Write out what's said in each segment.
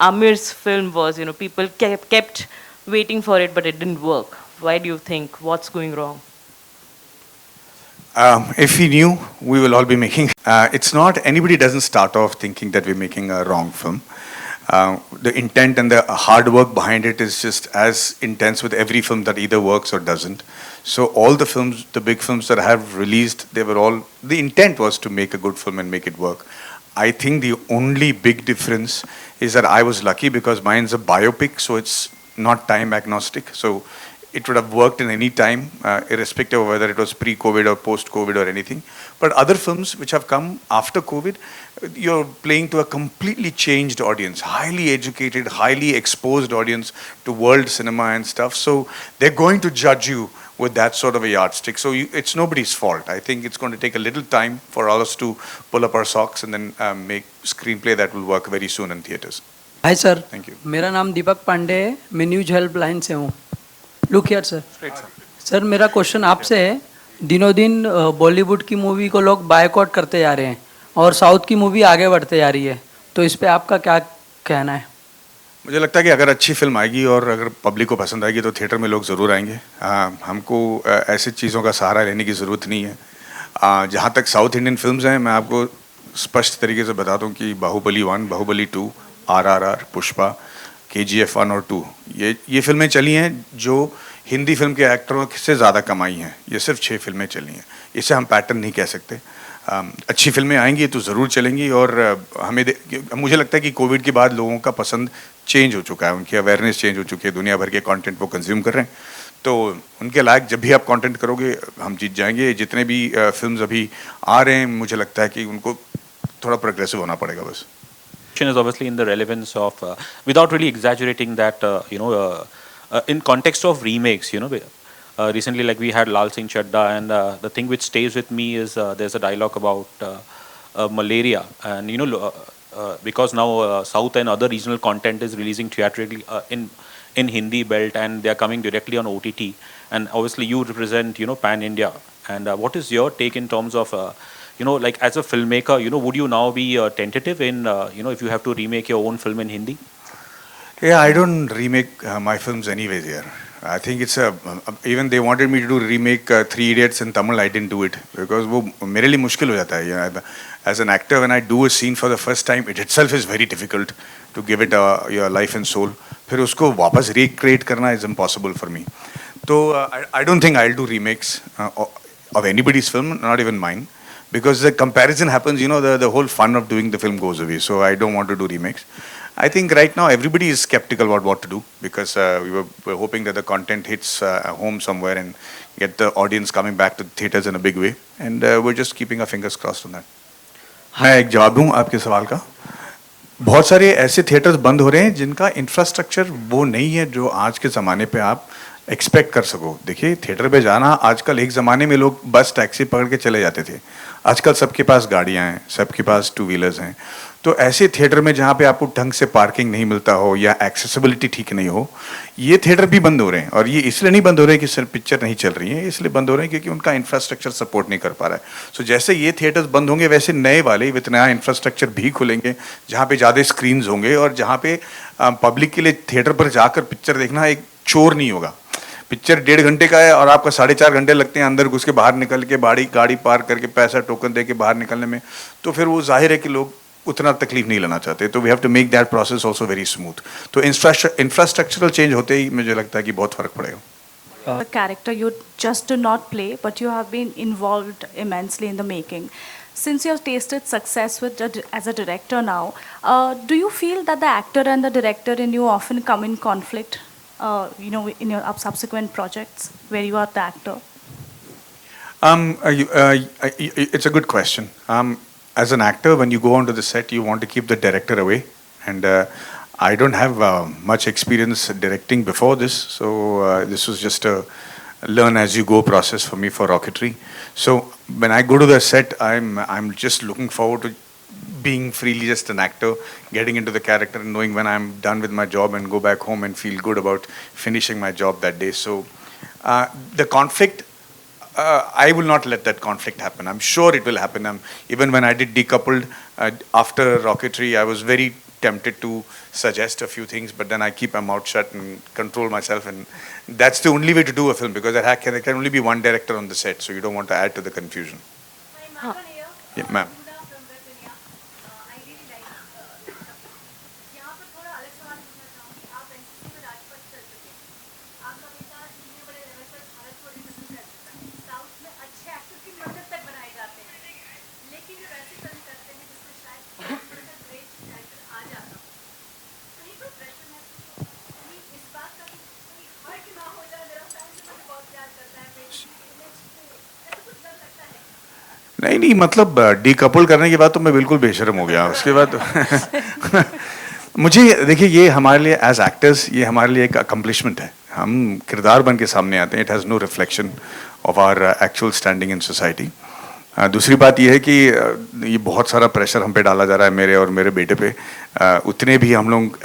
Amir's film was, people kept waiting for it, but it didn't work. Why do you think? What's going wrong? If we knew, we will all be making. It's not, anybody doesn't start off thinking that we're making a wrong film. The intent and the hard work behind it is just as intense with every film that either works or doesn't. So all the films, the big films that I have released, they were all, the intent was to make a good film and make it work. I think the only big difference is that I was lucky because mine's a biopic, so it's not time agnostic. So it would have worked in any time, irrespective of whether it was pre-COVID or post-COVID or anything. But other films which have come after COVID, you're playing to a completely changed audience, highly educated, highly exposed audience to world cinema and stuff. So they're going to judge you with that sort of a yardstick. So it's nobody's fault. I think it's going to take a little time for all us to pull up our socks and then make screenplay that will work very soon in theaters. Hi sir, Thank you. मेरा नाम दीपक पांडे है, मैं news helpline से हूँ. Look here sir. Sir मेरा question आपसे है, दिनों दिन बॉलीवुड की मूवी को लोग बायकॉट करते जा रहे हैं और साउथ की मूवी आगे बढ़ते जा रही है, तो इस पे आपका क्या कहना है? मुझे लगता है कि अगर अच्छी फिल्म आएगी और अगर पब्लिक को पसंद आएगी तो थिएटर में लोग ज़रूर आएंगे. हमको ऐसी चीज़ों का सहारा लेने की ज़रूरत नहीं है. जहाँ तक साउथ इंडियन फिल्म्स हैं, मैं आपको स्पष्ट तरीके से बता दूँ कि बाहुबली 1, बाहुबली 2, RRR, पुष्पा, KGF 1 और 2, ये फिल्में चली हैं जो हिंदी फिल्म के एक्टरों से ज़्यादा कमाई हैं. ये सिर्फ 6 फिल्में चली हैं. इसे हम पैटर्न नहीं कह सकते. अच्छी फिल्में आएंगी तो ज़रूर चलेंगी. और मुझे लगता है कि कोविड के बाद लोगों का पसंद चेंज हो चुका है, उनकी अवेयरनेस चेंज हो चुकी है, दुनिया भर के कंटेंट वो कंज्यूम कर रहे हैं. तो उनके लायक जब भी आप कंटेंट करोगे हम जीत जाएंगे. जितने भी फिल्म्स अभी आ रहे हैं, मुझे लगता है कि उनको थोड़ा प्रोग्रेसिव होना पड़ेगा बस. Is obviously in the relevance of without really exaggerating that in context of remakes, recently like we had Lal Singh Chadda, and the thing which stays with me is there's a dialogue about malaria, and because now South and other regional content is releasing theatrically in Hindi belt, and they are coming directly on OTT, and obviously you represent pan India, and what is your take in terms of like as a filmmaker, would you now be tentative in, if you have to remake your own film in Hindi? Yeah, I don't remake my films anyways here. I think it's even they wanted me to do remake Three Idiots in Tamil, I didn't do it because वो मेरे लिए मुश्किल हो जाता है. As an actor, when I do a scene for the first time, it itself is very difficult to give it your life and soul. फिर उसको वापस recreate करना is impossible for me. So I don't think I'll do remakes of anybody's film, not even mine. Because the comparison happens, the whole fun of doing the film goes away. So I don't want to do remakes. I think right now everybody is skeptical about what to do because we're hoping that the content hits home somewhere and get the audience coming back to theaters in a big way. And we're just keeping our fingers crossed on that. मैं एक जवाब दूं आपके सवाल का. बहुत सारे ऐसे थिएटर्स बंद हो रहे हैं जिनका इंफ्रास्ट्रक्चर वो नहीं है जो आज के ज़माने पे आप एक्सपेक्ट कर सको. देखिए, थिएटर पे जाना आजकल, एक ज़माने में लोग बस टैक्सी पकड़ के चले जाते थे. आजकल सबके पास गाड़ियाँ हैं, सबके पास 2 व्हीलर्स हैं. तो ऐसे थिएटर में जहाँ पे आपको ढंग से पार्किंग नहीं मिलता हो या एक्सेसिबिलिटी ठीक नहीं हो, ये थिएटर भी बंद हो रहे हैं. और ये इसलिए नहीं बंद हो रहे हैं कि सिर्फ पिक्चर नहीं चल रही है, इसलिए बंद हो रहे हैं क्योंकि उनका इंफ्रास्ट्रक्चर सपोर्ट नहीं कर पा रहा है. सो जैसे ये थिएटर्स बंद होंगे वैसे नए वाले विथ नया इंफ्रास्ट्रक्चर भी खुलेंगे जहाँ पे ज़्यादा स्क्रीन्स होंगे और जहाँ पे पब्लिक के लिए थिएटर पर जाकर पिक्चर देखना एक चोर नहीं होगा. पिक्चर 1.5 घंटे का है और आपका 4.5 घंटे लगते हैं अंदर घुस के बाहर निकल के गाड़ी पार करके पैसा टोकन दे के बाहर निकलने में. तो फिर वो जाहिर है कि लोग उतना तकलीफ नहीं लेना चाहते. तो we have to make that process also very smooth. तो इंफ्रास्ट्रक्चरल चेंज होते ही मुझे लगता है कि बहुत फर्क पड़ेगा. A character you just do not play, but you have been involved immensely in the making. Since you have tasted success as a director now, do you feel that the actor and the director in you often come in conflict? In your subsequent projects where you are the actor? It's a good question. As an actor, when you go onto the set, you want to keep the director away. And I don't have much experience directing before this. So this was just a learn-as-you-go process for me for Rocketry. So when I go to the set, I'm just looking forward to being freely just an actor, getting into the character and knowing when I'm done with my job and go back home and feel good about finishing my job that day. So the conflict, I will not let that conflict happen. I'm sure it will happen. Even when I did Decoupled after Rocketry, I was very tempted to suggest a few things, but then I keep my mouth shut and control myself, and that's the only way to do a film, because there can only be one director on the set, so you don't want to add to the confusion. Yeah, ma'am. नहीं नहीं, मतलब decouple करने के बाद तो मैं बिल्कुल बेशर्म हो गया उसके बाद तो मुझे देखिए, ये हमारे लिए एज एक्टर्स, ये हमारे लिए एक अकम्पलिशमेंट है। हम किरदार बन के सामने आते हैं, it has no reflection of our actual standing in society. दूसरी बात यह है कि ये बहुत सारा प्रेशर हम पे डाला जा रहा है, मेरे और मेरे बेटे पे। उतने भी हम लोग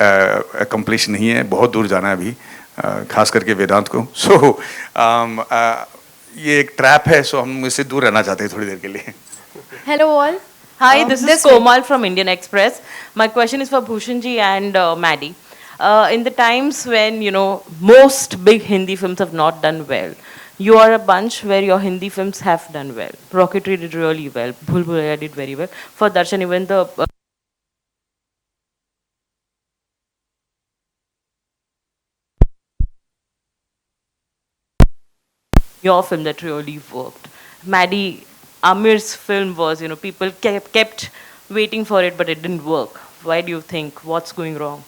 अकम्पलिश नहीं है, बहुत दूर जाना है अभी, खास करके वेदांत को। सो ये एक ट्रैप है, सो हम इससे दूर रहना चाहते हैं थोड़ी देर के लिए। Hello all. Hi, this is Komal from Indian Express. My question is for Bhushan ji and Maddie. In the times when, you know, most big Hindi films have not done well, you are a bunch where your Hindi films have done well. Rocketry did really well. Bhul Bhulaiya did very well. For Darshan, even the your film that really worked. Maddie, Amir's film was, you know, people kept waiting for it, but it didn't work. Why do you think? What's going wrong?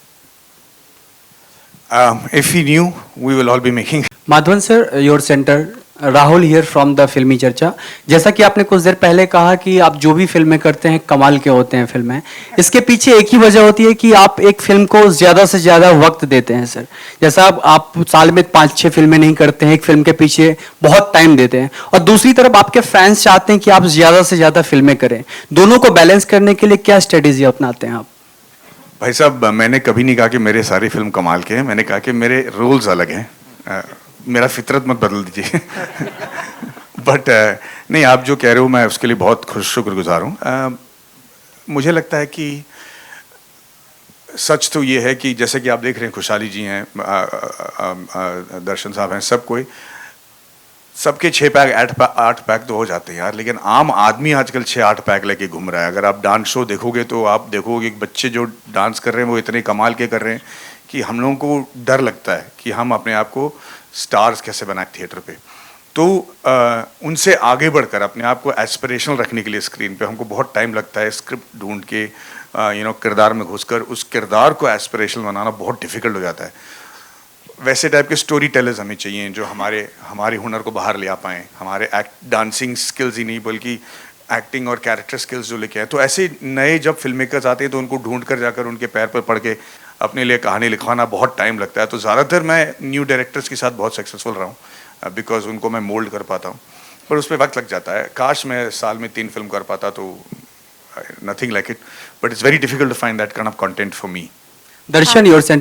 If we knew, we will all be making. Madhavan sir, your centre Rahul here from the फिल्मी चर्चा। जैसा कि आपने कुछ देर पहले कहा कि आप जो भी फिल्में करते हैं कमाल के होते हैं फिल्में, इसके पीछे एक ही वजह होती है कि आप एक फिल्म को ज़्यादा से ज़्यादा वक्त देते हैं सर। जैसा आप साल में 5-6 फिल्में नहीं करते हैं, एक फिल्म के पीछे बहुत टाइम देते हैं, और दूसरी तरफ आपके फैंस चाहते हैं कि आप ज़्यादा से ज़्यादा फिल्में करें। दोनों को बैलेंस करने के लिए क्या स्ट्रेटेजी अपनाते हैं आप? भाई साहब, मैंने कभी नहीं कहा कि मेरे सारी फिल्म कमाल के हैं, मैंने कहा कि मेरे रोल्स अलग हैं। मेरा फितरत मत बदल दीजिए। बट नहीं, आप जो कह रहे हो मैं उसके लिए बहुत शुक्रगुजार हूँ। मुझे लगता है कि सच तो ये है कि जैसे कि आप देख रहे हैं, खुशहाली जी हैं, दर्शन साहब हैं, सब कोई, सबके 6 पैक 8 पैक तो हो जाते हैं यार, लेकिन आम आदमी आजकल 6-8 पैक लेके घूम रहा है। अगर आप डांस शो देखोगे तो आप देखोगे कि बच्चे जो डांस कर रहे हैं वो इतने कमाल के कर रहे हैं कि हम लोगों को डर लगता है कि हम अपने आप को स्टार्स कैसे बनाए थिएटर पे। तो उनसे आगे बढ़कर अपने आप को एस्पिरेशनल रखने के लिए स्क्रीन पे हमको बहुत टाइम लगता है। स्क्रिप्ट ढूंढ के किरदार में घुसकर उस किरदार को एस्पिरेशनल बनाना बहुत डिफिकल्ट हो जाता है। वैसे टाइप के स्टोरी टेलर्स हमें चाहिए जो हमारे हुनर को बाहर ले आ पाएँ, हमारे डांसिंग स्किल्स ही नहीं बल्कि एक्टिंग और कैरेक्टर स्किल्स जो लेके आए। तो ऐसे नए जब फिल्म मेकर्स आते हैं तो उनको ढूंढ कर जाकर उनके पैर पर पड़ के अपने लिए कहानी लिखवाना बहुत टाइम लगता है। तो ज़्यादातर मैं न्यू डायरेक्टर्स के साथ बहुत सक्सेसफुल रहा हूँ बिकॉज उनको मैं मोल्ड कर पाता हूँ, पर उस पर वक्त लग जाता है। काश मैं साल में 3 फिल्म कर पाता तो nothing like it, but it's very difficult to find that kind of content for me. Darshan, your centre